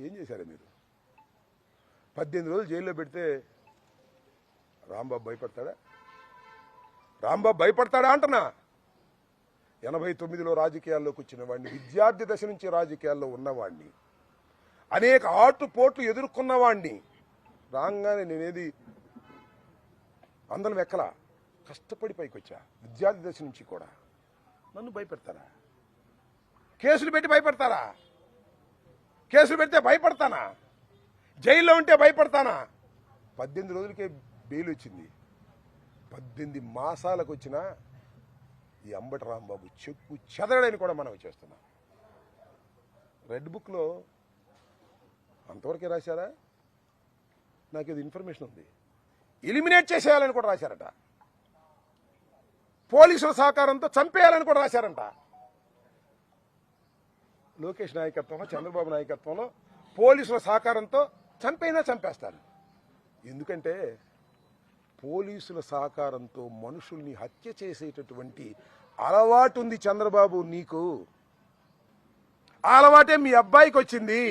ఏం చేశారు మీరు? 18 రోజులు జైల్లో పెడితే రాంబాబు భయపడతాడా? రాంబాబు భయపడతాడా అంటున్నా. 89లో రాజకీయాల్లోకి వచ్చిన వాడిని, విద్యార్థి దశ నుంచి రాజకీయాల్లో ఉన్నవాడిని, అనేక ఆటుపోట్లు ఎదుర్కొన్నవాడిని. రాగానే నేనేది అందరం ఎక్కలా, కష్టపడి పైకి వచ్చా. విద్యార్థి దశ నుంచి కూడా నన్ను భయపెడతారా? కేసులు పెట్టి భయపెడతారా? కేసులు పెడితే భయపడతానా? జైల్లో ఉంటే భయపడతానా? 18 రోజులకే బెయిల్ వచ్చింది. 18 మాసాలకు వచ్చిన ఈ అంబటి రాంబాబు చెక్కు చెదరడని కూడా మనం చేస్తున్నాం. రెడ్ బుక్లో అంతవరకే రాశారా? నాకు ఇది ఇన్ఫర్మేషన్ ఉంది. ఎలిమినేట్ చేసేయాలని కూడా రాశారట. పోలీసుల సహకారంతో చంపేయాలని కూడా రాశారంట. లోకేష్ నాయకత్వంలో, చంద్రబాబు నాయకత్వంలో పోలీసుల సహకారంతో చంపైనా చంపేస్తారు. ఎందుకంటే పోలీసుల సహకారంతో మనుషుల్ని హత్య చేసేటటువంటి అలవాటు ఉంది చంద్రబాబు నీకు. ఆ అలవాటే మీ అబ్బాయికి వచ్చింది.